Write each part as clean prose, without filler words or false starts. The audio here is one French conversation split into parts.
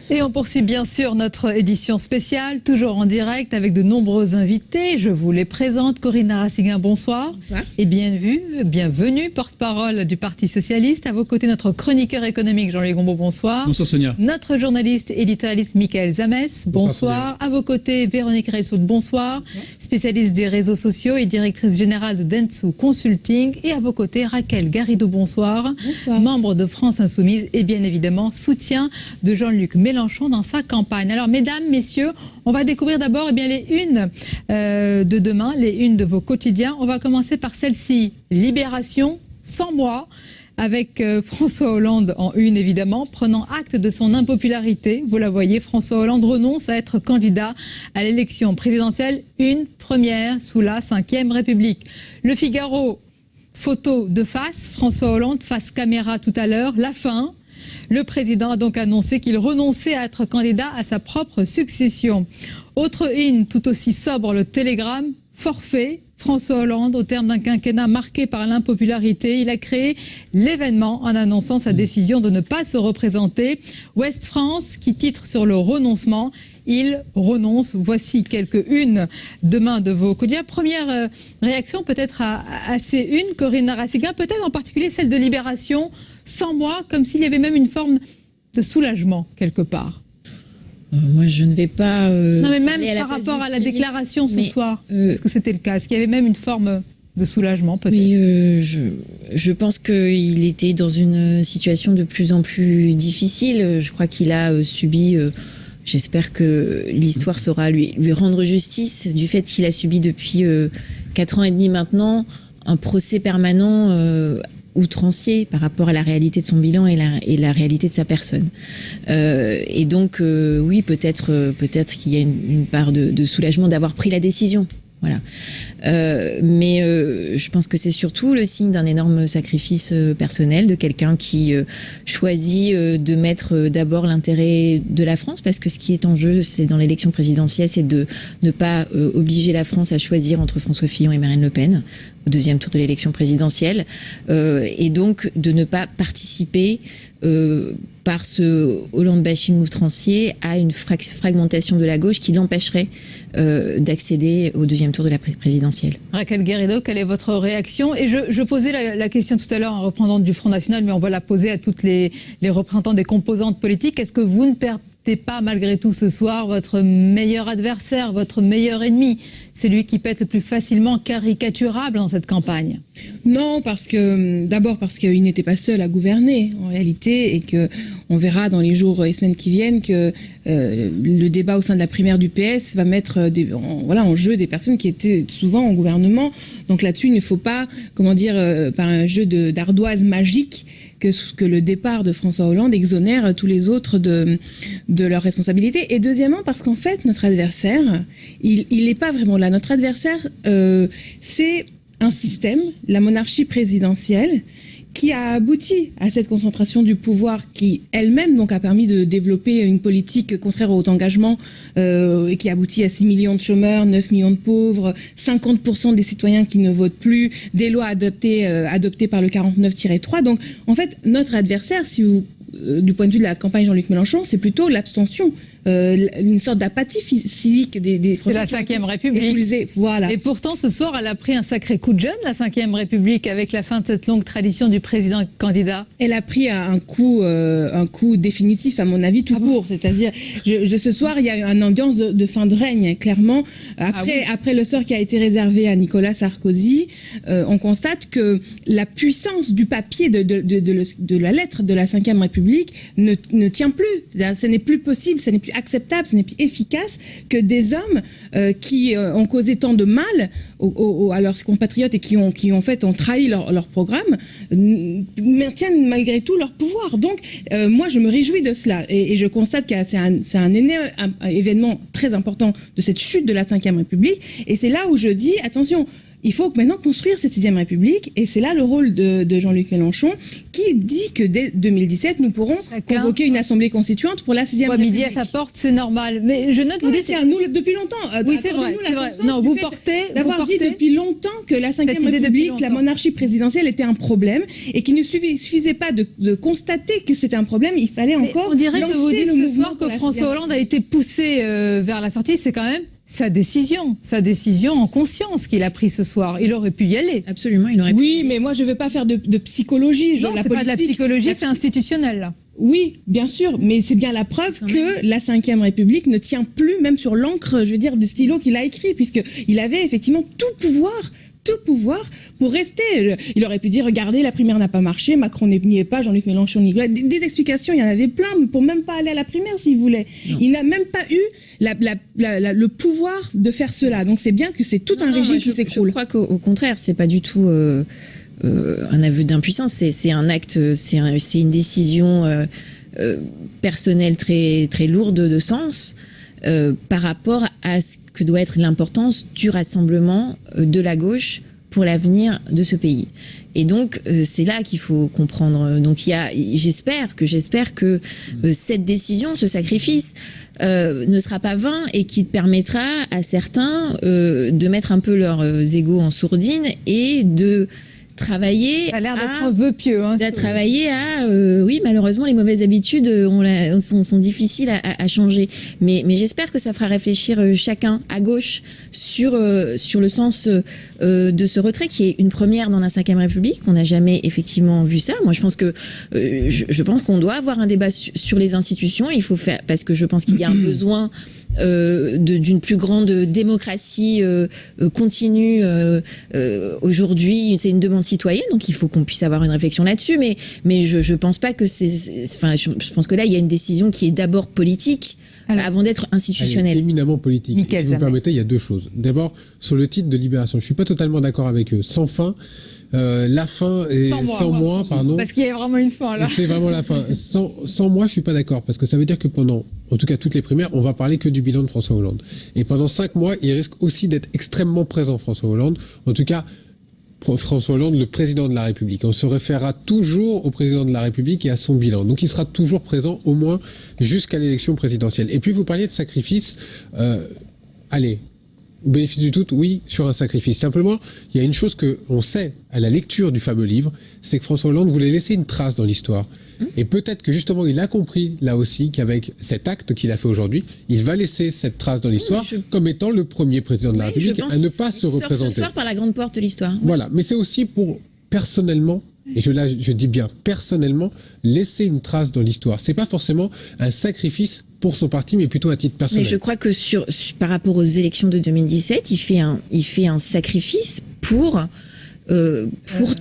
Et on poursuit bien sûr notre édition spéciale, toujours en direct avec de nombreux invités. Je vous les présente. Corinne Narassiguin, bonsoir. Bonsoir. Et bienvenue, porte-parole du Parti Socialiste. À vos côtés, notre chroniqueur économique Jean-Louis Gombault, bonsoir. Bonsoir Sonia. Notre journaliste éditorialiste Michael Zamès, bonsoir. À vos côtés, Véronique Reilsout, bonsoir. Spécialiste des réseaux sociaux et directrice générale de Dentsu Consulting. Et à vos côtés, Raquel Garrido, bonsoir. Bonsoir. Membre de France Insoumise et bien évidemment soutien de Jean-Luc Mélenchon dans sa campagne. Alors mesdames, messieurs, on va découvrir d'abord les unes de demain, les unes de vos quotidiens. On va commencer par celle-ci, Libération, 100 mois, avec François Hollande en une évidemment, prenant acte de son impopularité. Vous la voyez, François Hollande renonce à être candidat à l'élection présidentielle, une première sous la Ve République. Le Figaro, photo de face, François Hollande face caméra tout à l'heure, la fin. Le président a donc annoncé qu'il renonçait à être candidat à sa propre succession. Autre une, tout aussi sobre, le Télégramme, forfait. François Hollande, au terme d'un quinquennat marqué par l'impopularité, il a créé l'événement en annonçant sa décision de ne pas se représenter. Ouest France, qui titre sur le renoncement, il renonce. Voici quelques unes demain de vos quotidiens. Première réaction peut-être à ces unes, Corinne Narassiguin, peut-être en particulier celle de Libération, 100 mois, comme s'il y avait même une forme de soulagement quelque part. Moi, je ne vais pas... non, mais même par rapport à la déclaration ce soir, est-ce que c'était le cas? Est-ce qu'il y avait même une forme de soulagement, peut-être? Oui, je pense qu'il était dans une situation de plus en plus difficile. Je crois qu'il a subi... J'espère que l'histoire saura lui rendre justice du fait qu'il a subi depuis 4 ans et demi maintenant un procès permanent outrancier par rapport à la réalité de son bilan et la réalité de sa personne. Et donc, oui, peut-être qu'il y a une part de soulagement d'avoir pris la décision. Voilà. Mais je pense que c'est surtout le signe d'un énorme sacrifice personnel de quelqu'un qui choisit de mettre d'abord l'intérêt de la France, parce que ce qui est en jeu, c'est dans l'élection présidentielle, c'est de ne pas obliger la France à choisir entre François Fillon et Marine Le Pen au deuxième tour de l'élection présidentielle, et donc de ne pas participer par ce Hollande bashing outrancier à une fragmentation de la gauche qui l'empêcherait d'accéder au deuxième tour de la présidentielle. Raquel Garrido, quelle est votre réaction? Et je posais la question tout à l'heure à un représentant du Front National, mais on va la poser à toutes les représentants des composantes politiques. Est-ce que vous ne perdez pas malgré tout ce soir votre meilleur adversaire, votre meilleur ennemi, celui qui peut être le plus facilement caricaturable dans cette campagne? Non, d'abord parce qu'il n'était pas seul à gouverner en réalité, et que on verra dans les jours et semaines qui viennent que le débat au sein de la primaire du PS va mettre en jeu des personnes qui étaient souvent en gouvernement. Donc là-dessus, il ne faut pas, par un jeu d'ardoise magique, que le départ de François Hollande exonère tous les autres de leurs responsabilités. Et deuxièmement, parce qu'en fait, notre adversaire, il n'est pas vraiment là. Notre adversaire, c'est un système, la monarchie présidentielle, qui a abouti à cette concentration du pouvoir qui, elle-même, donc, a permis de développer une politique contraire au haut engagement et qui aboutit à 6 millions de chômeurs, 9 millions de pauvres, 50% des citoyens qui ne votent plus, des lois adoptées par le 49-3. Donc, en fait, notre adversaire, du point de vue de la campagne Jean-Luc Mélenchon, c'est plutôt l'abstention. Une sorte d'apathie civique des Français. C'est la Ve République. Voilà. Et pourtant, ce soir, elle a pris un sacré coup de jeune, la Ve République, avec la fin de cette longue tradition du président candidat. Elle a pris un coup définitif, à mon avis, tout court. C'est-à-dire, ce soir, il y a une ambiance de fin de règne, clairement. Après le sort qui a été réservé à Nicolas Sarkozy, on constate que la puissance du papier de la lettre de la Ve République ne tient plus. Ce n'est plus possible, ce n'est plus acceptable, ce n'est plus efficace que des hommes qui ont causé tant de mal à leurs compatriotes et qui ont trahi leur programme maintiennent malgré tout leur pouvoir. Donc moi je me réjouis de cela et je constate que c'est un événement très important de cette chute de la Ve République, et c'est là où je dis attention, il faut maintenant construire cette 6e République, et c'est là le rôle de Jean-Luc Mélenchon, qui dit que dès 2017, nous pourrons convoquer une assemblée constituante pour la 6e République. Midi à sa porte, c'est normal. Mais je note, vous dites... C'est à nous depuis longtemps. Oui, c'est vrai. Non, vous portez... D'avoir dit depuis longtemps que la 5e République, la monarchie présidentielle était un problème, et qu'il ne suffisait pas de constater que c'était un problème, il fallait encore on dirait que vous dites le ce soir que François Hollande a été poussé vers la sortie, c'est quand même sa décision en conscience qu'il a pris ce soir. Il aurait pu y aller. Absolument, il aurait pu. Oui, mais moi je ne veux pas faire de psychologie. Non, c'est pas de la psychologie, c'est institutionnel, là. Oui, bien sûr, mais c'est bien la preuve que la 5e République ne tient plus, même sur l'encre, je veux dire, du stylo qu'il a écrit, puisqu'il avait effectivement tout pouvoir pour rester. Il aurait pu dire, regardez, la primaire n'a pas marché, Macron n'y est pas, Jean-Luc Mélenchon n'y est pas. Des explications, il y en avait plein, pour même pas aller à la primaire s'il voulait. Non. Il n'a même pas eu le pouvoir de faire cela. Donc c'est bien que c'est tout un régime qui s'écroule. Je crois qu'au contraire, c'est pas du tout un aveu d'impuissance, c'est un acte, c'est une décision personnelle très, très lourde de sens. Par rapport à ce que doit être l'importance du rassemblement de la gauche pour l'avenir de ce pays. Et donc, c'est là qu'il faut comprendre. Donc, j'espère que cette décision, ce sacrifice, ne sera pas vain et qui permettra à certains de mettre un peu leurs égos en sourdine et de travailler. Ça a l'air d'être un vœu pieux. Hein, travailler à. Oui, malheureusement, les mauvaises habitudes sont difficiles à changer. Mais j'espère que ça fera réfléchir chacun à gauche sur le sens de ce retrait qui est une première dans la 5e République. On n'a jamais effectivement vu ça. Moi, je pense que je pense qu'on doit avoir un débat sur les institutions. Il faut faire parce que je pense qu'il y a un besoin d'une plus grande démocratie continue aujourd'hui. C'est une demande citoyenne, donc il faut qu'on puisse avoir une réflexion là-dessus. Mais je pense pas que je pense que là il y a une décision qui est d'abord politique. Avant d'être institutionnelle. Elle est éminemment politique. Si vous me permettez, il y a deux choses. D'abord, sur le titre de Libération, je suis pas totalement d'accord avec eux. Sans fin. La fin est sans moi, pardon. Parce qu'il y a vraiment une fin là. C'est vraiment la fin. Sans moi, je suis pas d'accord parce que ça veut dire que pendant, en tout cas toutes les primaires, on va parler que du bilan de François Hollande. Et pendant 5 mois, il risque aussi d'être extrêmement présent, François Hollande. En tout cas, François Hollande, le président de la République. On se référera toujours au président de la République et à son bilan. Donc il sera toujours présent, au moins jusqu'à l'élection présidentielle. Et puis vous parliez de sacrifice. Allez. Au bénéfice du doute, oui, sur un sacrifice. Simplement, il y a une chose que on sait à la lecture du fameux livre, c'est que François Hollande voulait laisser une trace dans l'histoire. Et peut-être que justement, il a compris là aussi qu'avec cet acte qu'il a fait aujourd'hui, il va laisser cette trace dans l'histoire comme étant le premier président de la République à ne pas se représenter. Ce soir par la grande porte de l'histoire. Voilà, mais c'est aussi pour personnellement. Et je dis bien personnellement, laisser une trace dans l'histoire. C'est pas forcément un sacrifice pour son parti, mais plutôt à titre personnel. Mais je crois que par rapport aux élections de 2017, il fait un sacrifice pour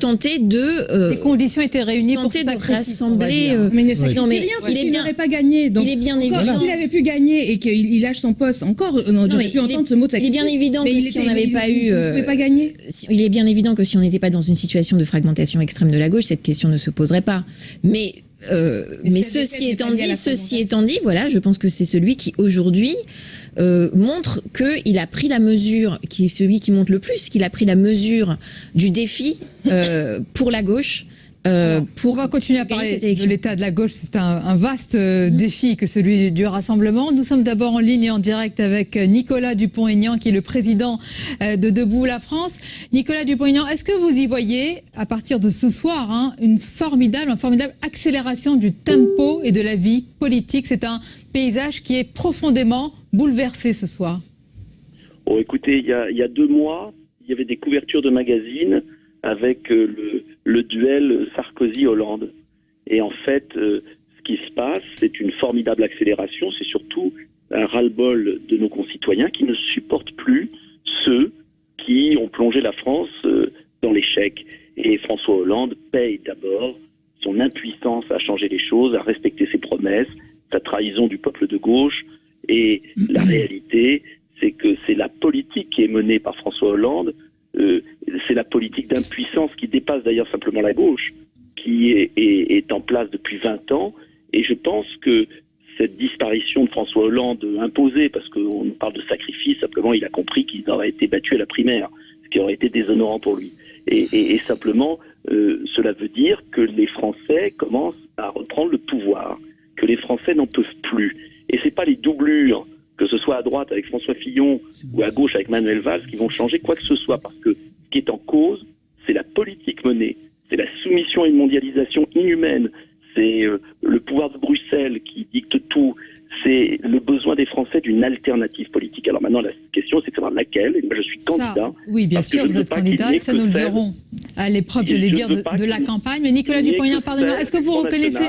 tenter de... les conditions étaient réunies pour tenter de rassembler... mais il ne sacrifie rien parce qu'il n'aurait pas gagné. Donc, il est bien évident. S'il avait pu gagner et qu'il lâche son poste, j'aurais pu entendre ce mot de sacrifice. Il est bien évident que si on n'avait pas eu... Il ne pouvait pas gagner. Il est bien évident que si on n'était pas dans une situation de fragmentation extrême de la gauche, cette question ne se poserait pas. Mais ceci étant dit, voilà, je pense que c'est celui qui aujourd'hui montre qu'il a pris la mesure, qui est celui qui montre le plus, qu'il a pris la mesure du défi pour la gauche. On va continuer à parler de l'état de la gauche. C'est un vaste défi que celui du rassemblement. Nous sommes d'abord en ligne et en direct avec Nicolas Dupont-Aignan, qui est le président de Debout la France. Nicolas Dupont-Aignan, est-ce que vous y voyez, à partir de ce soir, une formidable accélération du tempo et de la vie politique? C'est un paysage qui est profondément bouleversé ce soir. Oh, écoutez, il y a 2 mois, il y avait des couvertures de magazines avec le duel Sarkozy-Hollande. Et en fait, ce qui se passe, c'est une formidable accélération. C'est surtout un ras-le-bol de nos concitoyens qui ne supportent plus ceux qui ont plongé la France dans l'échec. Et François Hollande paye d'abord son impuissance à changer les choses, à respecter ses promesses, sa trahison du peuple de gauche. Et la réalité, c'est que c'est la politique qui est menée par François Hollande. C'est la politique d'impuissance qui dépasse d'ailleurs simplement la gauche, qui est en place depuis 20 ans. Et je pense que cette disparition de François Hollande imposée, parce qu'on parle de sacrifice, simplement il a compris qu'il aurait été battu à la primaire, ce qui aurait été déshonorant pour lui. Et simplement, cela veut dire que les Français commencent à reprendre le pouvoir, que les Français n'en peuvent plus. Et c'est pas les doublures, que ce soit à droite avec François Fillon ou à gauche avec Manuel Valls, qui vont changer quoi que ce soit, parce que ce qui est en cause, c'est la politique menée, c'est la soumission à une mondialisation inhumaine, c'est le pouvoir de Bruxelles qui dicte tout, c'est le besoin des Français d'une alternative politique. Alors maintenant, la question, c'est de savoir laquelle. Et moi, je suis candidat. Oui, bien sûr, vous êtes candidat, ça nous le verrons à l'épreuve, je vais dire, de la campagne. Mais Nicolas Dupont-Aignan, pardonnez-moi, est-ce que vous reconnaissez,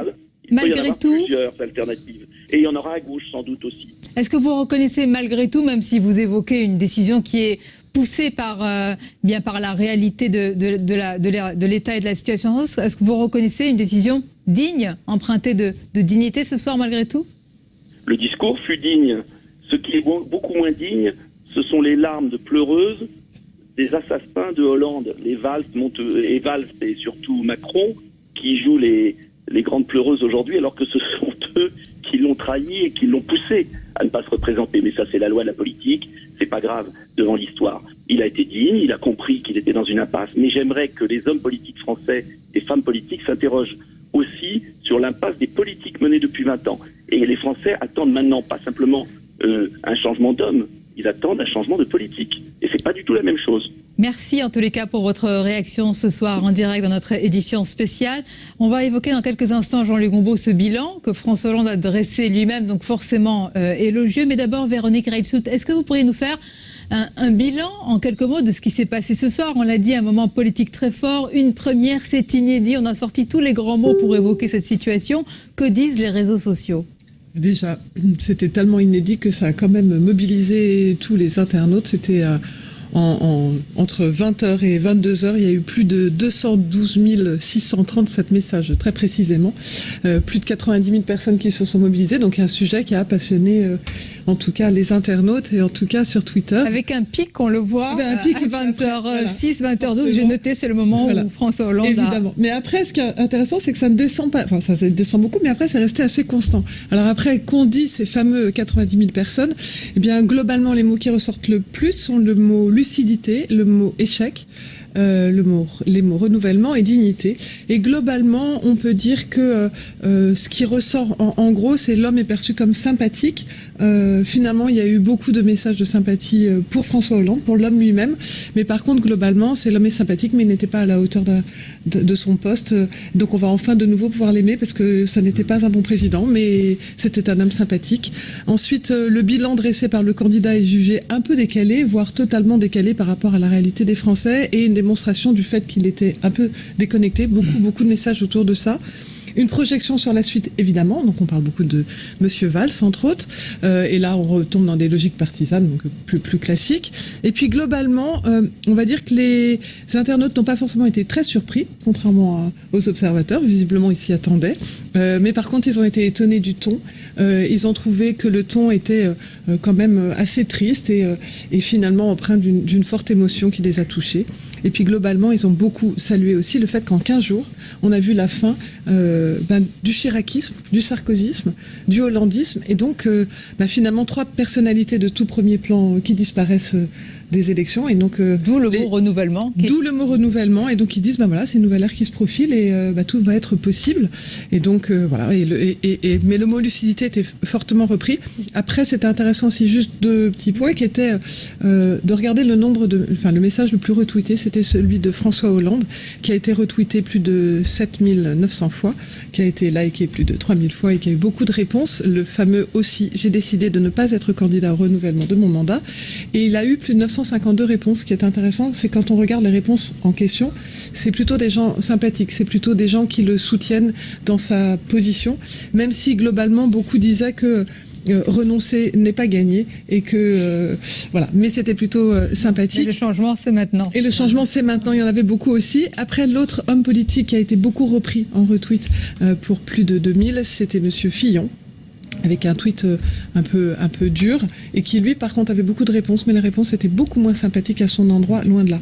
malgré tout, plusieurs alternatives. Et il y en aura à gauche, sans doute aussi. Est-ce que vous reconnaissez, malgré tout, même si vous évoquez une décision qui est poussée par la réalité de l'état et de la situation, est-ce que vous reconnaissez une décision digne, empruntée de dignité ce soir, malgré tout ? Le discours fut digne. Ce qui est beaucoup moins digne, ce sont les larmes de pleureuses des assassins de Hollande, les Valls et surtout Macron, qui jouent les grandes pleureuses aujourd'hui, alors que ce sont eux qui l'ont trahi et qui l'ont poussé à ne pas se représenter. Mais ça, c'est la loi de la politique, c'est pas grave devant l'histoire. Il a été digne, il a compris qu'il était dans une impasse, mais j'aimerais que les hommes politiques français et femmes politiques s'interrogent aussi sur l'impasse des politiques menées depuis 20 ans. Et les Français attendent maintenant pas simplement un changement d'homme, ils attendent un changement de politique. Et c'est pas du tout la même chose. Merci en tous les cas pour votre réaction ce soir en direct dans notre édition spéciale. On va évoquer dans quelques instants, Jean-Luc Gombault, ce bilan que François Hollande a dressé lui-même, donc forcément élogieux. Mais d'abord, Véronique Reilsout, est-ce que vous pourriez nous faire un bilan en quelques mots de ce qui s'est passé ce soir? On l'a dit, un moment politique très fort, une première, c'est inédit. On a sorti tous les grands mots pour évoquer cette situation. Que disent les réseaux sociaux? Déjà, c'était tellement inédit que ça a quand même mobilisé tous les internautes. C'était entre 20h et 22h, il y a eu plus de 212 637 messages, très précisément. Plus de 90 000 personnes qui se sont mobilisées. Donc un sujet qui a passionné en tout cas les internautes et en tout cas sur Twitter. Avec un pic, on le voit, un pic à 20h06, 20h12, j'ai noté, c'est le moment où François Hollande Évidemment. Mais après, ce qui est intéressant, c'est que ça ne descend pas, enfin ça descend beaucoup, mais après c'est resté assez constant. Alors après, qu'ont dit ces fameux 90 000 personnes? Eh bien, globalement, les mots qui ressortent le plus sont le mot lucidité, le mot échec, les mots renouvellement et dignité. Et globalement, on peut dire que ce qui ressort en gros, c'est l'homme est perçu comme sympathique. Finalement, il y a eu beaucoup de messages de sympathie pour François Hollande, pour l'homme lui-même. Mais par contre, globalement, c'est l'homme est sympathique, mais il n'était pas à la hauteur de son poste. Donc on va enfin de nouveau pouvoir l'aimer parce que ça n'était pas un bon président, mais c'était un homme sympathique. Ensuite, le bilan dressé par le candidat est jugé un peu décalé, voire totalement décalé par rapport à la réalité des Français et une démonstration du fait qu'il était un peu déconnecté. Beaucoup de messages autour de ça. Une projection sur la suite, évidemment. Donc, on parle beaucoup de Monsieur Valls, entre autres. Et là, on retombe dans des logiques partisanes, donc plus classiques. Et puis, globalement, on va dire que les internautes n'ont pas forcément été très surpris, contrairement aux observateurs. Visiblement, ils s'y attendaient. Mais par contre, ils ont été étonnés du ton. Ils ont trouvé que le ton était quand même assez triste et finalement empreint d'une forte émotion qui les a touchés. Et puis globalement, ils ont beaucoup salué aussi le fait qu'en 15 jours, on a vu la fin du chiracisme, du sarkozysme, du hollandisme, et donc finalement 3 personnalités de tout premier plan qui disparaissent des élections. Et donc d'où le mot renouvellement. D'où le mot renouvellement. Et donc ils disent voilà, c'est une nouvelle ère qui se profile et tout va être possible. Et donc voilà. Mais le mot lucidité était fortement repris. Après, c'était intéressant aussi, juste 2 petits points qui étaient de regarder le nombre le message le plus retweeté, c'était celui de François Hollande, qui a été retweeté plus de 7900 fois, qui a été liké plus de 3000 fois et qui a eu beaucoup de réponses. Le fameux aussi, j'ai décidé de ne pas être candidat au renouvellement de mon mandat. Et il a eu plus de 952 réponses. Ce qui est intéressant, c'est quand on regarde les réponses en question, c'est plutôt des gens sympathiques, c'est plutôt des gens qui le soutiennent dans sa position, même si globalement beaucoup disaient que renoncer n'est pas gagné et que voilà, mais c'était plutôt sympathique. Et le changement, c'est maintenant. Et le changement, c'est maintenant. Il y en avait beaucoup aussi. Après, l'autre homme politique qui a été beaucoup repris en retweet pour plus de 2000, c'était Monsieur Fillon, avec un tweet un peu dur, et qui lui, par contre, avait beaucoup de réponses, mais les réponses étaient beaucoup moins sympathiques à son endroit, loin de là.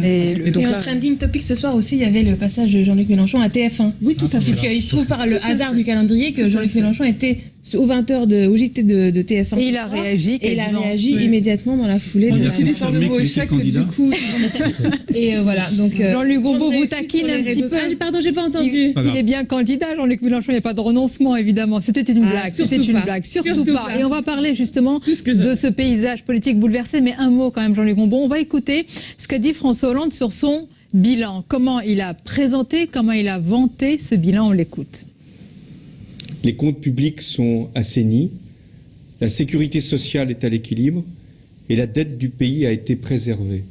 Et donc Et en là- trending topic ce soir aussi, il y avait le passage de Jean-Luc Mélenchon à TF1. Oui, tout à fait. Puisqu'il se trouve par le hasard du calendrier que Jean-Luc Mélenchon était aux 20h au JT de TF1. Et il a réagi Et il a quasiment. réagi Oui. immédiatement dans la foulée. On de a la- Utilise le mot qu'il était échec, candidat. du coup. Et voilà, donc... Jean-Luc Gombeau vous réussite taquine sur les un petit réseaux. peu. Ah, pardon, j'ai pas entendu. Il est bien candidat, Jean-Luc Mélenchon, il n'y a pas de renoncement, évidemment. C'était une Ah, blague. surtout C'était une pas. blague. Surtout Surtout pas. pas. Et on va parler justement Plus que de jamais. ce paysage politique bouleversé. Mais un mot quand même, Jean-Luc Gombeau. On va écouter ce qu'a dit François Hollande sur son bilan. Comment il a présenté, comment il a vanté ce bilan. On l'écoute. Les comptes publics sont assainis, la sécurité sociale est à l'équilibre et la dette du pays a été préservée.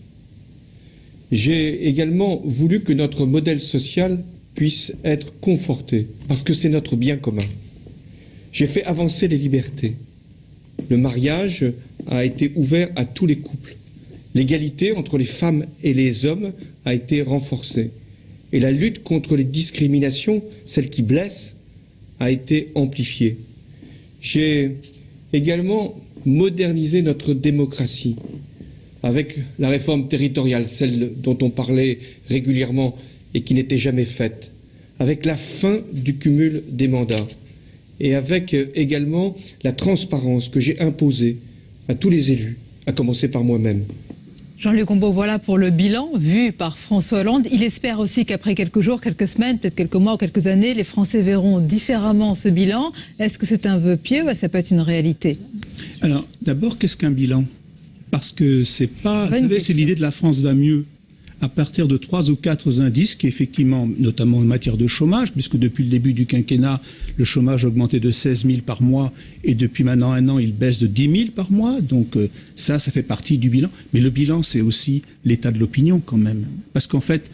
J'ai également voulu que notre modèle social puisse être conforté, parce que c'est notre bien commun. J'ai fait avancer les libertés. Le mariage a été ouvert à tous les couples. L'égalité entre les femmes et les hommes a été renforcée. Et la lutte contre les discriminations, celles qui blessent, a été amplifiée. J'ai également modernisé notre démocratie avec la réforme territoriale, celle dont on parlait régulièrement et qui n'était jamais faite, avec la fin du cumul des mandats et avec également la transparence que j'ai imposée à tous les élus, à commencer par moi-même. Jean-Luc Gombeau, voilà pour le bilan vu par François Hollande. Il espère aussi qu'après quelques jours, quelques semaines, peut-être quelques mois ou quelques années, les Français verront différemment ce bilan. Est-ce que c'est un vœu pieux ou ça peut être une réalité? Alors, d'abord, qu'est-ce qu'un bilan? Parce que c'est pas, Bonne vous savez, question. c'est l'idée de la France va mieux. À partir de 3 ou 4 indices qui, effectivement, notamment en matière de chômage, puisque depuis le début du quinquennat, le chômage a augmenté de 16 000 par mois et depuis maintenant 1 an, il baisse de 10 000 par mois. Donc ça fait partie du bilan. Mais le bilan, c'est aussi l'état de l'opinion quand même. Parce qu'en fait,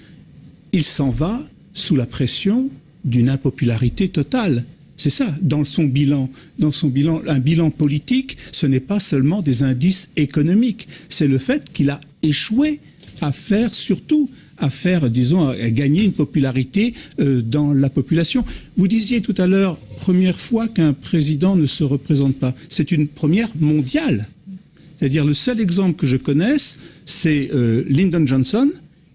il s'en va sous la pression d'une impopularité totale. C'est ça, dans son bilan, un bilan politique, ce n'est pas seulement des indices économiques. C'est le fait qu'il a échoué à faire, disons, à gagner une popularité dans la population. Vous disiez tout à l'heure, première fois qu'un président ne se représente pas. C'est une première mondiale. C'est-à-dire, le seul exemple que je connaisse, c'est Lyndon Johnson,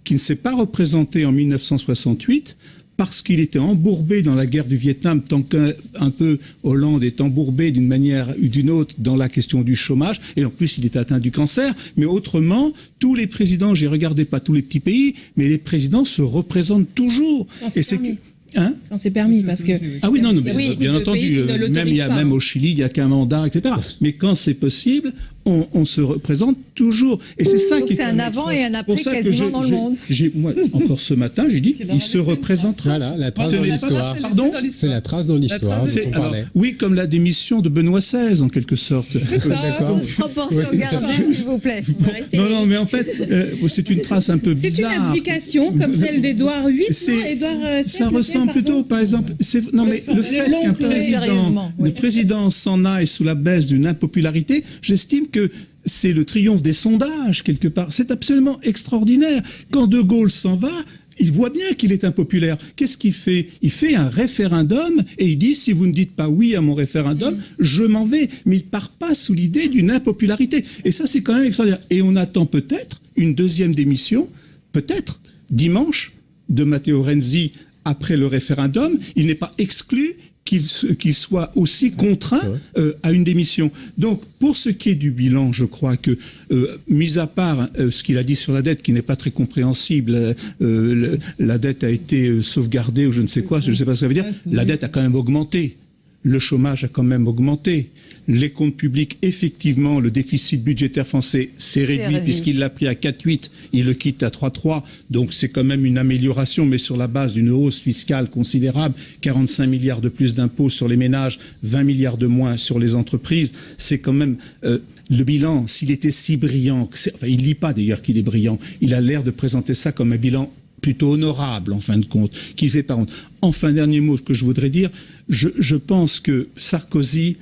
qui ne s'est pas représenté en 1968 parce qu'il était embourbé dans la guerre du Vietnam, tant qu'un peu Hollande est embourbé d'une manière ou d'une autre dans la question du chômage, et en plus il est atteint du cancer, mais autrement, tous les présidents, j'ai regardé pas tous les petits pays, mais les présidents se représentent toujours. Quand c'est permis. Hein? Quand c'est permis, parce que... Ah oui, non, mais Il y a beaucoup bien de entendu, pays qui ne l'autorisent même il y a pas, même hein. au Chili, il y a qu'un mandat, etc. Mais quand c'est possible, on se représente toujours. Et c'est ça Donc qui est c'est quand un même avant extra. et un après Pour ça que quasiment dans le monde. Moi, encore ce matin, j'ai dit, il se représentera. Voilà, la trace Ce dans n'est pas- l'histoire. Pardon C'est la trace dans l'histoire dont C'est- on alors, parlait. oui, comme la démission de Benoît XVI, en quelque sorte. D'accord. Proportion gardée, s'il vous plaît. Non, mais en fait, c'est une trace un peu C'est une bizarre. abdication, comme celle d'Édouard VIII, non Édouard VII, Ça ressemble plutôt, par exemple, non mais le fait qu'un l'oncle, sérieusement, oui. le président s'en aille sous la baisse d'une impopularité, j'estime que c'est le triomphe des sondages quelque part. C'est absolument extraordinaire. Quand De Gaulle s'en va, il voit bien qu'il est impopulaire. Qu'est-ce qu'il fait? Il fait un référendum et il dit si vous ne dites pas oui à mon référendum, je m'en vais. Mais il part pas sous l'idée d'une impopularité. Et ça, c'est quand même extraordinaire. Et on attend peut-être une deuxième démission, peut-être dimanche, de Matteo Renzi après le référendum. Il n'est pas exclu qu'il soit aussi contraint à une démission. Donc, pour ce qui est du bilan, je crois que, mis à part ce qu'il a dit sur la dette, qui n'est pas très compréhensible, la dette a été sauvegardée ou je ne sais quoi, je ne sais pas ce que ça veut dire, la dette a quand même augmenté. Le chômage a quand même augmenté. Les comptes publics, effectivement, le déficit budgétaire français s'est réduit puisqu'il l'a pris à 4,8, il le quitte à 3,3. Donc c'est quand même une amélioration, mais sur la base d'une hausse fiscale considérable. 45 milliards de plus d'impôts sur les ménages, 20 milliards de moins sur les entreprises. C'est quand même... le bilan, s'il était si brillant, enfin il lit pas d'ailleurs qu'il est brillant, il a l'air de présenter ça comme un bilan plutôt honorable en fin de compte, qui fait par contre. Enfin, dernier mot que je voudrais dire, je pense que Sarkozy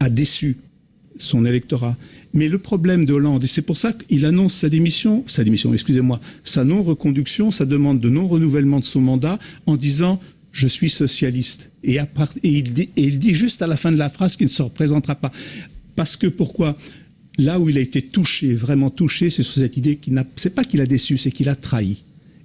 a déçu son électorat. Mais le problème de Hollande, et c'est pour ça qu'il annonce sa démission, sa non-reconduction, sa demande de non-renouvellement de son mandat, en disant je suis socialiste. Et il dit juste à la fin de la phrase qu'il ne se représentera pas. Parce que pourquoi ? Là où il a été touché, vraiment touché, c'est sur cette idée c'est pas qu'il a déçu, c'est qu'il a trahi.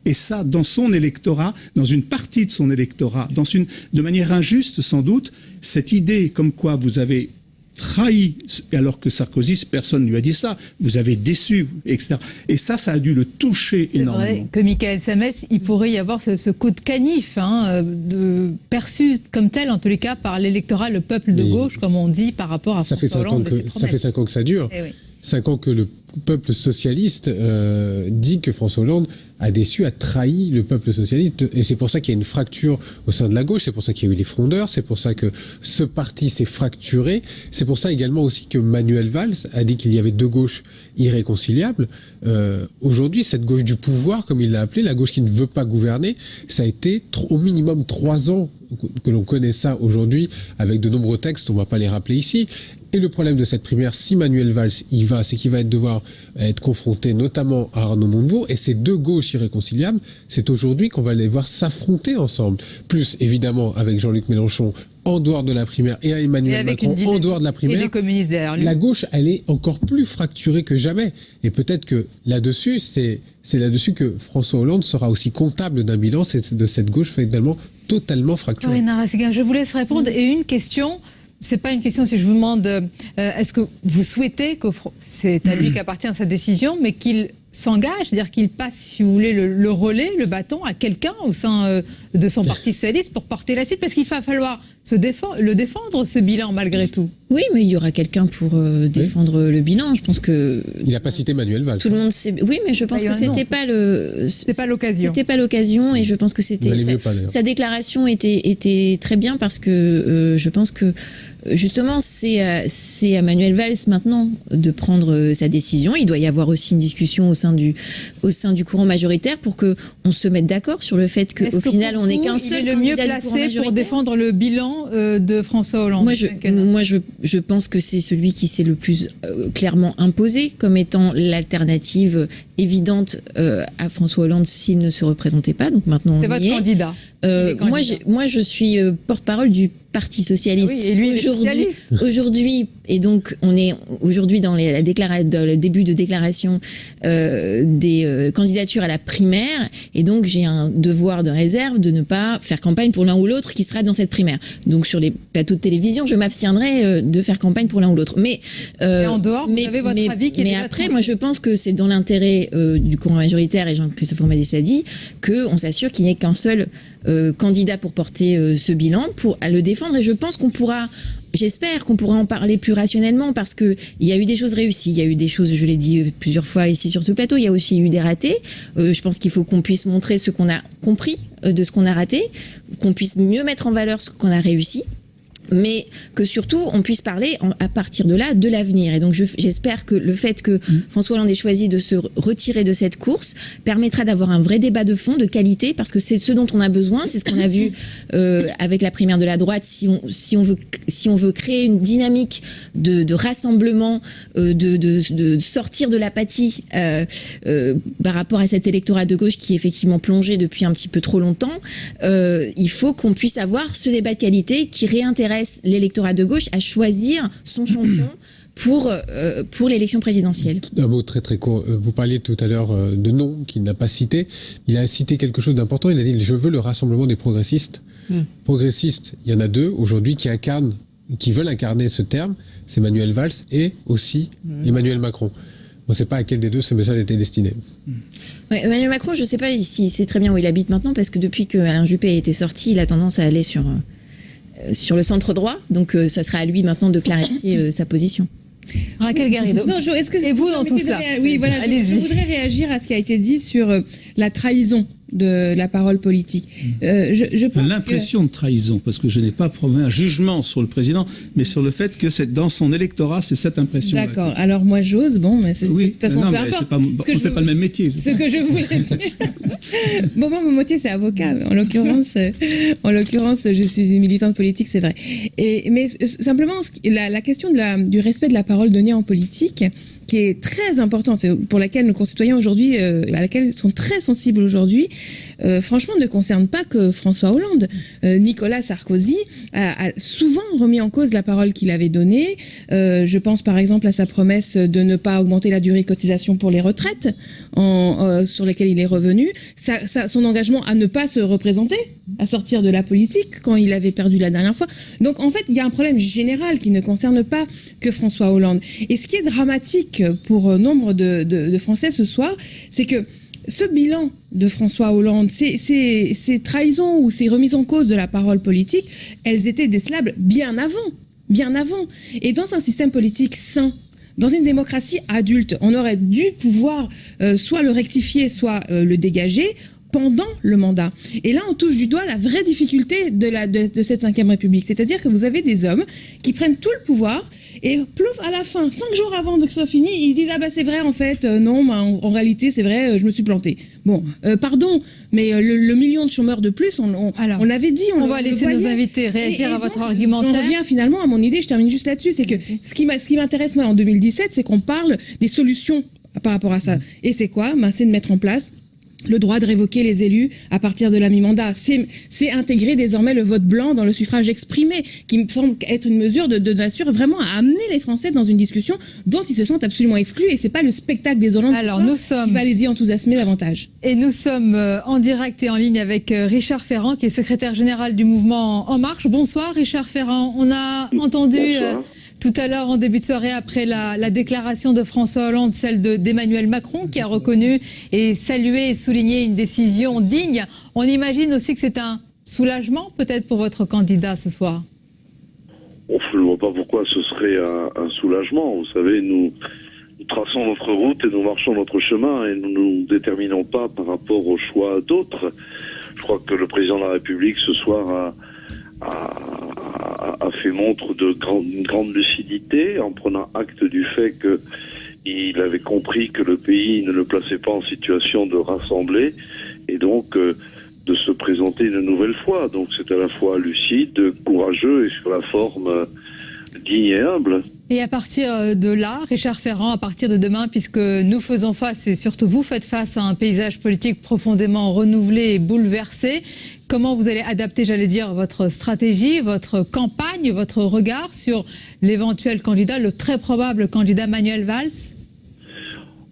Et ça, dans son électorat, dans une partie de son électorat, de manière injuste sans doute, cette idée comme quoi vous avez trahi, alors que Sarkozy, personne ne lui a dit ça, vous avez déçu, etc. Et ça a dû le toucher énormément. C'est vrai que Michael Samès, il pourrait y avoir ce coup de canif, perçu comme tel, en tous les cas, par l'électorat, le peuple de gauche, comme on dit, par rapport à François Hollande. Ça fait 5 ans que ça dure. 5 ans que le peuple socialiste dit que François Hollande a déçu, a trahi le peuple socialiste. Et c'est pour ça qu'il y a une fracture au sein de la gauche, c'est pour ça qu'il y a eu les frondeurs, c'est pour ça que ce parti s'est fracturé. C'est pour ça également aussi que Manuel Valls a dit qu'il y avait deux gauches irréconciliables. Aujourd'hui, cette gauche du pouvoir, comme il l'a appelé, la gauche qui ne veut pas gouverner, ça a été au minimum 3 ans que l'on connaît ça aujourd'hui, avec de nombreux textes, on ne va pas les rappeler ici. Et le problème de cette primaire, si Manuel Valls y va, c'est qu'il va devoir être confronté notamment à Arnaud Montebourg, et ces deux gauches irréconciliables, c'est aujourd'hui qu'on va les voir s'affronter ensemble. Plus évidemment avec Jean-Luc Mélenchon en dehors de la primaire et Emmanuel Macron en dehors de la primaire, et des communistes derrière lui. La gauche, elle est encore plus fracturée que jamais. Et peut-être que là-dessus, c'est là-dessus que François Hollande sera aussi comptable d'un bilan, c'est de cette gauche finalement totalement fracturée. Corinne Narassiguin, je vous laisse répondre. Et une question... C'est pas une question si je vous demande est-ce que vous souhaitez que c'est à lui qu'appartient sa décision, mais qu'il s'engage, c'est-à-dire qu'il passe, si vous voulez, le relais, le bâton à quelqu'un au sein de son parti socialiste pour porter la suite, parce qu'il va falloir le défendre, ce bilan, malgré tout. Oui, mais il y aura quelqu'un pour défendre le bilan. Je pense que... Il n'a pas cité Manuel Valls. Tout le monde sait... Oui, mais je pense que c'était pas l'occasion. C'était pas l'occasion, et je pense que sa déclaration était très bien, parce que je pense que justement, c'est à Manuel Valls maintenant de prendre sa décision. Il doit y avoir aussi une discussion au sein du courant majoritaire pour que on se mette d'accord sur le fait qu'au final, on n'est qu'un seul candidat du courant majoritaire. Pour défendre le bilan de François Hollande. Moi, je pense que c'est celui qui s'est le plus clairement imposé comme étant l'alternative évidente à François Hollande s'il ne se représentait pas. Donc maintenant, c'est votre candidat. Moi, je suis porte-parole du Parti socialiste. Oui, et lui, aujourd'hui, et donc on est aujourd'hui dans le début de déclaration des candidatures à la primaire, et donc j'ai un devoir de réserve de ne pas faire campagne pour l'un ou l'autre qui sera dans cette primaire. Donc sur les plateaux de télévision, je m'abstiendrai de faire campagne pour l'un ou l'autre. Mais en dehors, vous avez votre avis qui est déjà après, moi je pense que c'est dans l'intérêt du courant majoritaire, et Jean-Christophe Amadius l'a dit, qu'on s'assure qu'il n'y ait qu'un seul candidat pour porter ce bilan, pour le défendre. Et je pense j'espère qu'on pourra en parler plus rationnellement, parce que il y a eu des choses réussies, il y a eu des choses, je l'ai dit plusieurs fois ici sur ce plateau, il y a aussi eu des ratés. Je pense qu'il faut qu'on puisse montrer ce qu'on a compris de ce qu'on a raté, qu'on puisse mieux mettre en valeur ce qu'on a réussi, mais que surtout on puisse parler à partir de là de l'avenir. Et donc j'espère que le fait que François Hollande ait choisi de se retirer de cette course permettra d'avoir un vrai débat de fond, de qualité, parce que c'est ce dont on a besoin. C'est ce qu'on a vu avec la primaire de la droite. Si on veut créer une dynamique de rassemblement, de sortir de l'apathie par rapport à cet électorat de gauche qui est effectivement plongé depuis un petit peu trop longtemps, il faut qu'on puisse avoir ce débat de qualité qui réintéresse l'électorat de gauche à choisir son champion pour l'élection présidentielle. Un mot très très court. Vous parliez tout à l'heure de nom qu'il n'a pas cité. Il a cité quelque chose d'important. Il a dit « Je veux le rassemblement des progressistes ». Progressistes, il y en a deux aujourd'hui qui veulent incarner ce terme. C'est Manuel Valls et aussi Emmanuel Macron. On ne sait pas à quel des deux ce message était destiné. Ouais, Emmanuel Macron, je ne sais pas si c'est très bien où il habite maintenant, parce que depuis que Alain Juppé a été sorti, il a tendance à aller sur le centre droit, donc ça sera à lui maintenant de clarifier sa position. Raquel Garrido. Et vous dans tout cela? Oui, voilà. Je voudrais réagir à ce qui a été dit sur la trahison de la parole politique. Je pense l'impression de trahison, parce que je n'ai pas promis un jugement sur le président, mais sur le fait que c'est dans son électorat, c'est cette impression. D'accord. Alors moi j'ose, mais de toute façon peu importe. On ne fait pas le même métier. Ce que je voulais dire. Mon métier c'est avocat. En l'occurrence, je suis une militante politique, c'est vrai. Mais simplement la question du respect de la parole donnée en politique. qui est très importante, pour laquelle nos concitoyens aujourd'hui, à laquelle ils sont très sensibles aujourd'hui, franchement, ne concerne pas que François Hollande. Nicolas Sarkozy a souvent remis en cause la parole qu'il avait donnée. Je pense par exemple à sa promesse de ne pas augmenter la durée de cotisation pour les retraites, sur lesquelles il est revenu. Son engagement à ne pas se représenter, à sortir de la politique quand il avait perdu la dernière fois. Donc en fait, il y a un problème général qui ne concerne pas que François Hollande. Et ce qui est dramatique pour nombre de Français ce soir, c'est que ce bilan de François Hollande, ces trahisons ou ces remises en cause de la parole politique, elles étaient décelables bien avant. Et dans un système politique sain, dans une démocratie adulte, on aurait dû pouvoir soit le rectifier, soit le dégager pendant le mandat. Et là, on touche du doigt la vraie difficulté de cette 5e République. C'est-à-dire que vous avez des hommes qui prennent tout le pouvoir et plouf, à la fin, 5 jours avant que ce soit fini, ils disent « Ah bah c'est vrai en fait, non, bah, en réalité c'est vrai, je me suis planté ». Bon, pardon, mais le million de chômeurs de plus, on l'avait dit. On va laisser nos invités réagir à votre argumentaire. J'en reviens finalement à mon idée, je termine juste là-dessus, c'est que ce qui m'intéresse moi en 2017, c'est qu'on parle des solutions par rapport à ça. Et c'est quoi ? C'est de mettre en place le droit de révoquer les élus à partir de la mi-mandat. C'est intégrer désormais le vote blanc dans le suffrage exprimé, qui me semble être une mesure de nature vraiment à amener les Français dans une discussion dont ils se sentent absolument exclus, et c'est pas le spectacle des Hollandes qui va les y enthousiasmer davantage. Et nous sommes en direct et en ligne avec Richard Ferrand, qui est secrétaire général du mouvement En Marche. Bonsoir Richard Ferrand. On a entendu tout à l'heure, en début de soirée, après la déclaration de François Hollande, celle d'Emmanuel Macron, qui a reconnu et salué et souligné une décision digne. On imagine aussi que c'est un soulagement, peut-être, pour votre candidat ce soir. Je ne vois pas pourquoi ce serait un soulagement. Vous savez, nous traçons notre route et nous marchons notre chemin et nous ne nous déterminons pas par rapport au choix d'autres. Je crois que le président de la République, ce soir, a fait montre d'une grande lucidité en prenant acte du fait qu'il avait compris que le pays ne le plaçait pas en situation de rassembler et donc de se présenter une nouvelle fois. Donc c'est à la fois lucide, courageux et sur la forme digne et humble. Et à partir de là, Richard Ferrand, à partir de demain, puisque nous faisons face, et surtout vous faites face à un paysage politique profondément renouvelé et bouleversé, comment vous allez adapter, j'allais dire, votre stratégie, votre campagne, votre regard sur l'éventuel candidat, le très probable candidat Manuel Valls ?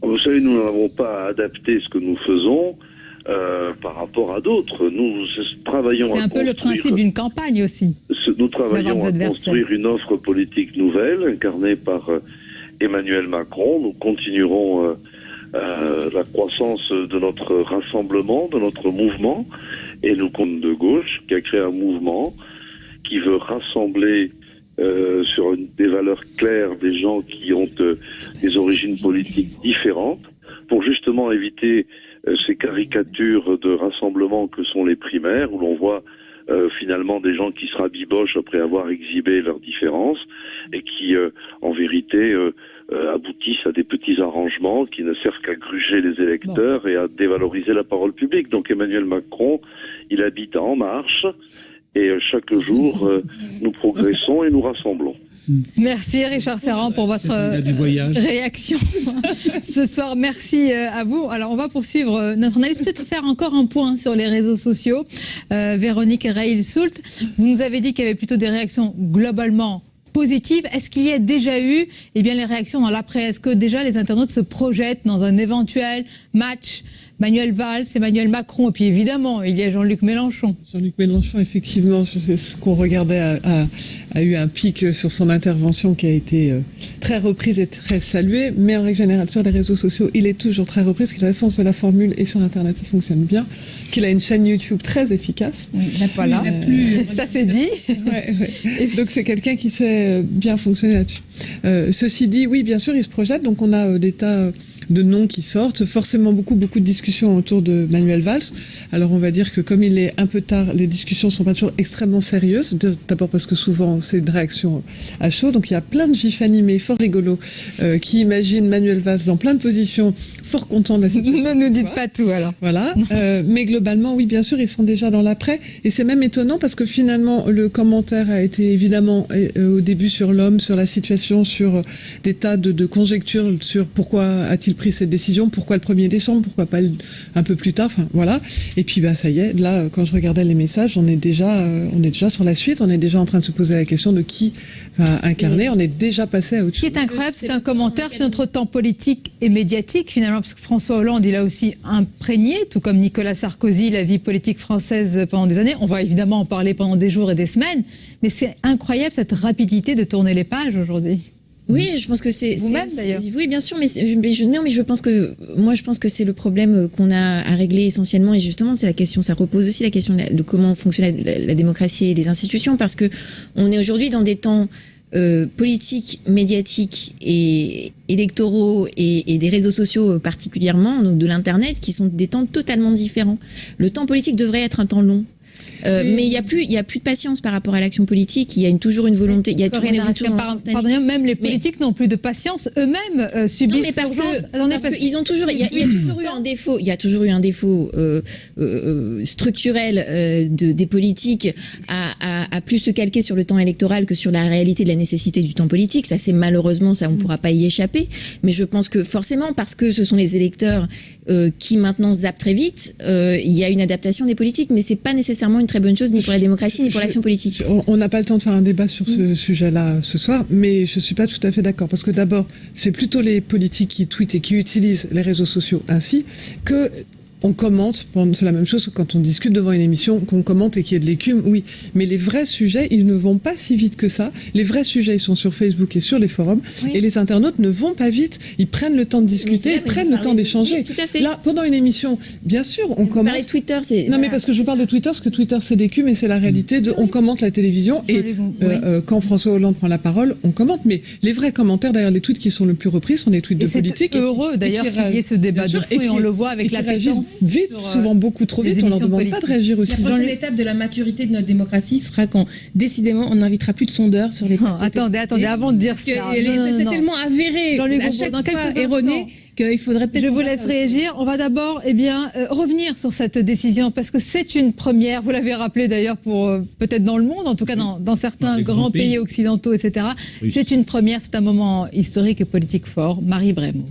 Vous savez, nous n'avons pas adapté ce que nous faisons par rapport à d'autres. Nous travaillons C'est un peu le principe d'une campagne aussi. Nous travaillons à construire une offre politique nouvelle, incarnée par Emmanuel Macron. Nous continuerons la croissance de notre rassemblement, de notre mouvement, et nous comptons de gauche, qui a créé un mouvement qui veut rassembler sur des valeurs claires des gens qui ont des origines politiques différentes, pour justement éviter ces caricatures de rassemblement que sont les primaires, où l'on voit finalement des gens qui se rabibochent après avoir exhibé leurs différences et qui, en vérité, aboutissent à des petits arrangements qui ne servent qu'à gruger les électeurs et à dévaloriser la parole publique. Donc Emmanuel Macron, il habite En Marche et chaque jour, nous progressons et nous rassemblons. Merci Richard Ferrand pour votre réaction ce soir. Merci à vous. Alors on va poursuivre notre analyse, peut-être faire encore un point sur les réseaux sociaux. Véronique Reil-Soult, vous nous avez dit qu'il y avait plutôt des réactions globalement positives. Est-ce qu'il y a déjà eu les réactions dans l'après ? Est-ce que déjà les internautes se projettent dans un éventuel match Manuel Valls, Emmanuel Macron, et puis évidemment, il y a Jean-Luc Mélenchon. Jean-Luc Mélenchon, effectivement, c'est ce qu'on regardait, a eu un pic sur son intervention qui a été très reprise et très saluée, mais en règle générale, sur les réseaux sociaux, il est toujours très repris, parce qu'il a le sens de la formule, et sur Internet, ça fonctionne bien, qu'il a une chaîne YouTube très efficace. Oui, voilà. Ça c'est dit. Ouais. Donc c'est quelqu'un qui sait bien fonctionner là-dessus. Ceci dit, oui, bien sûr, il se projette, donc on a des tas noms qui sortent, forcément beaucoup de discussions autour de Manuel Valls. Alors on va dire que comme il est un peu tard, les discussions sont pas toujours extrêmement sérieuses, d'abord parce que souvent c'est une réaction à chaud, donc il y a plein de gifs animés fort rigolos qui imaginent Manuel Valls dans plein de positions, fort content de la situation. Ne nous dites pas tout alors. Voilà, mais globalement oui, bien sûr, ils sont déjà dans l'après, et c'est même étonnant parce que finalement le commentaire a été évidemment au début sur l'homme, sur la situation, sur des tas de conjectures sur pourquoi a-t-il pris cette décision, pourquoi le 1er décembre, pourquoi pas un peu plus tard, enfin voilà. Et puis ça y est, là quand je regardais les messages, on est déjà sur la suite, on est déjà en train de se poser la question de qui va incarner, on est déjà passé à autre chose. Ce qui est incroyable, c'est un commentaire, c'est notre temps politique et médiatique finalement, parce que François Hollande, il a aussi imprégné, tout comme Nicolas Sarkozy, la vie politique française pendant des années. On va évidemment en parler pendant des jours et des semaines, mais c'est incroyable cette rapidité de tourner les pages aujourd'hui. Oui, je pense que c'est vous-même d'ailleurs. Oui, bien sûr, mais je pense que c'est le problème qu'on a à régler essentiellement, et justement c'est la question, ça repose aussi la question de comment fonctionne la démocratie et les institutions, parce que on est aujourd'hui dans des temps politiques, médiatiques et électoraux et des réseaux sociaux particulièrement, donc de l'internet, qui sont des temps totalement différents. Le temps politique devrait être un temps long. Mais il y a plus de patience par rapport à l'action politique. Il y a toujours une volonté. Il y a toujours une pardonnez, même les politiques n'ont plus de patience. Eux-mêmes subissent. Non, mais parce qu'ils ont toujours. Il y a toujours eu un défaut. Il y a toujours eu un défaut structurel des politiques à plus se calquer sur le temps électoral que sur la réalité de la nécessité du temps politique. Ça, c'est malheureusement, ça, on ne pourra pas y échapper. Mais je pense que forcément, parce que ce sont les électeurs qui maintenant zappent très vite, il y a une adaptation des politiques, mais c'est pas nécessairement une très bonne chose ni pour la démocratie ni pour l'action politique. On n'a pas le temps de faire un débat sur ce sujet-là ce soir, mais je suis pas tout à fait d'accord, parce que d'abord, c'est plutôt les politiques qui tweetent et qui utilisent les réseaux sociaux ainsi que on commente, c'est la même chose quand on discute devant une émission, qu'on commente et qu'il y ait de l'écume, oui. Mais les vrais sujets, ils ne vont pas si vite que ça. Les vrais sujets, ils sont sur Facebook et sur les forums. Oui. Et les internautes ne vont pas vite. Ils prennent le temps de discuter, ils prennent le temps d'échanger. Oui, tout à fait. Là, pendant une émission, bien sûr, on commente. Parler de Twitter, c'est... Non, mais parce que je parle de Twitter, parce que Twitter, c'est l'écume et c'est la réalité de... On commente la télévision et quand François Hollande prend la parole, on commente. Mais les vrais commentaires, d'ailleurs, les tweets qui sont le plus repris sont des tweets de politique. C'est heureux, d'ailleurs, qu'il y ait ce débat de fou et on le voit avec la pétence. Vite, souvent beaucoup trop vite, on leur demande pas de réagir aussi. La prochaine étape de la maturité de notre démocratie sera quand, décidément, on n'invitera plus de sondeurs sur les... Attendez, avant de dire ça. C'est tellement avéré, à chaque fois erroné, qu'il faudrait peut-être... Je vous laisse réagir. On va d'abord revenir sur cette décision, parce que c'est une première, vous l'avez rappelé d'ailleurs, pour peut-être dans le monde, en tout cas dans certains grands pays occidentaux, etc. Oui. C'est une première, c'est un moment historique et politique fort. Marie Brémaud.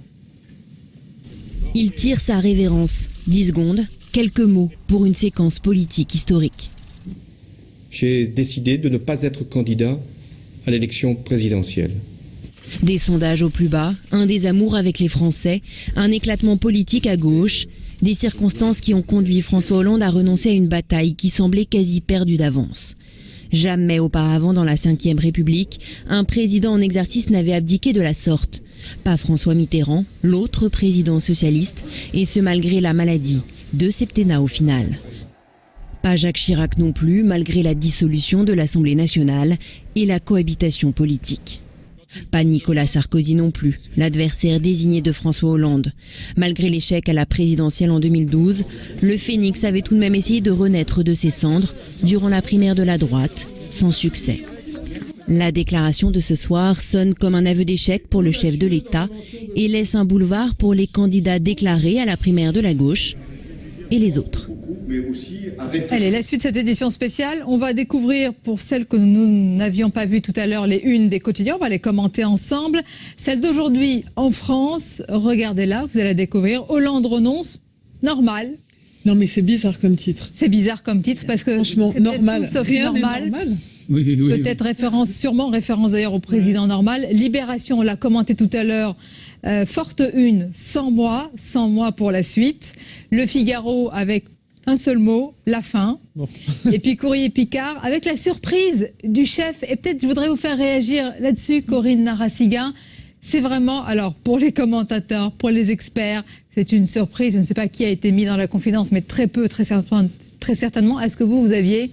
Il tire sa révérence. 10 secondes, quelques mots pour une séquence politique historique. J'ai décidé de ne pas être candidat à l'élection présidentielle. Des sondages au plus bas, un désamour avec les Français, un éclatement politique à gauche, des circonstances qui ont conduit François Hollande à renoncer à une bataille qui semblait quasi perdue d'avance. Jamais auparavant dans la Ve République, un président en exercice n'avait abdiqué de la sorte. Pas François Mitterrand, l'autre président socialiste, et ce malgré la maladie, 2 septennats au final. Pas Jacques Chirac non plus, malgré la dissolution de l'Assemblée nationale et la cohabitation politique. Pas Nicolas Sarkozy non plus, l'adversaire désigné de François Hollande. Malgré l'échec à la présidentielle en 2012, le Phénix avait tout de même essayé de renaître de ses cendres durant la primaire de la droite, sans succès. La déclaration de ce soir sonne comme un aveu d'échec pour le chef de l'État et laisse un boulevard pour les candidats déclarés à la primaire de la gauche et les autres. Allez, la suite de cette édition spéciale, on va découvrir, pour celles que nous n'avions pas vues tout à l'heure, les unes des quotidiens, on va les commenter ensemble. Celle d'aujourd'hui en France, regardez-la, vous allez la découvrir. Hollande renonce, normal. Non mais c'est bizarre comme titre. C'est bizarre comme titre parce que franchement, c'est normal. tout sauf Rien normal. Normal. Oui. Peut-être sûrement référence d'ailleurs au président normal. Libération, on l'a commenté tout à l'heure, forte une, 100 mois pour la suite. Le Figaro avec un seul mot, la fin. Bon. Et puis Courrier Picard avec la surprise du chef. Et peut-être je voudrais vous faire réagir là-dessus, Corinne Narassiga. C'est vraiment, alors pour les commentateurs, pour les experts, c'est une surprise. Je ne sais pas qui a été mis dans la confidence, mais très peu, très certainement. Est-ce que vous aviez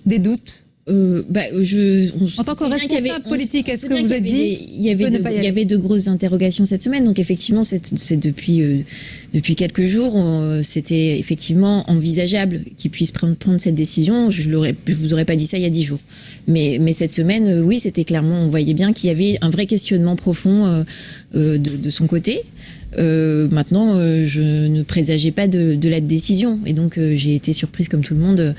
des doutes ? En tant que responsable politique, est-ce que vous êtes dit il y avait de grosses interrogations cette semaine. Donc effectivement, c'est depuis quelques jours, c'était effectivement envisageable qu'ils puissent prendre cette décision. Je vous aurais pas dit ça il y a 10 jours. Mais cette semaine, oui, c'était clairement, on voyait bien qu'il y avait un vrai questionnement profond de son côté. Maintenant, je ne présageais pas de la décision, et donc j'ai été surprise comme tout le monde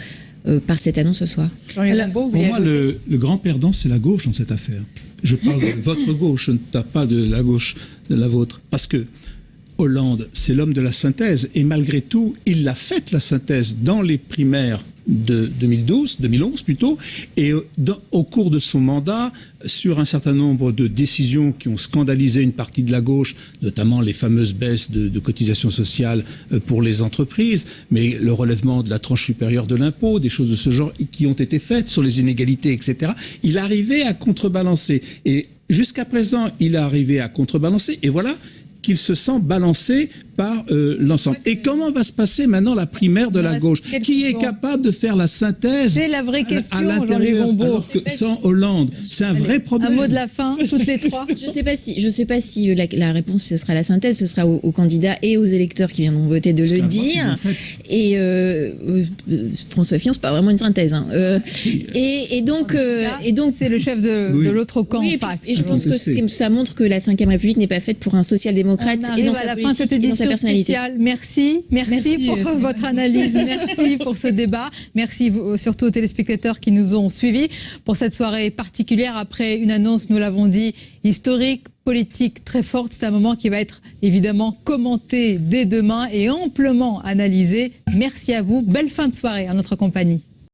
par cette annonce ce soir. Pour moi, le grand perdant, c'est la gauche dans cette affaire. Je parle de votre gauche, je ne tape pas de la gauche de la vôtre, parce que Hollande, c'est l'homme de la synthèse, et malgré tout, il a fait la synthèse dans les primaires de 2011 plutôt, et au cours de son mandat, sur un certain nombre de décisions qui ont scandalisé une partie de la gauche, notamment les fameuses baisses de cotisations sociales pour les entreprises, mais le relèvement de la tranche supérieure de l'impôt, des choses de ce genre qui ont été faites sur les inégalités, etc. Il arrivait à contrebalancer, et jusqu'à présent, il est arrivé à contrebalancer, et voilà qu'il se sent balancé par l'ensemble. Et comment va se passer maintenant la primaire de la gauche? Qui est capable de faire la synthèse? C'est la vraie question, à l'intérieur, alors que sans Hollande, c'est un vrai problème. Un mot de la fin, toutes les trois. Je sais pas si la réponse ce sera la synthèse, ce sera aux candidats et aux électeurs qui viendront voter de le dire. Et François Fillon, c'est pas vraiment une synthèse. Hein. Et donc c'est le chef de l'autre camp en face. Et je pense que ça montre que la Ve République n'est pas faite pour un social-démocrate et dans sa politique et dans sa personnalité. Merci pour votre analyse, merci pour ce débat, merci surtout aux téléspectateurs qui nous ont suivis pour cette soirée particulière après une annonce, nous l'avons dit, historique, politique très forte. C'est un moment qui va être évidemment commenté dès demain et amplement analysé. Merci à vous, belle fin de soirée en notre compagnie.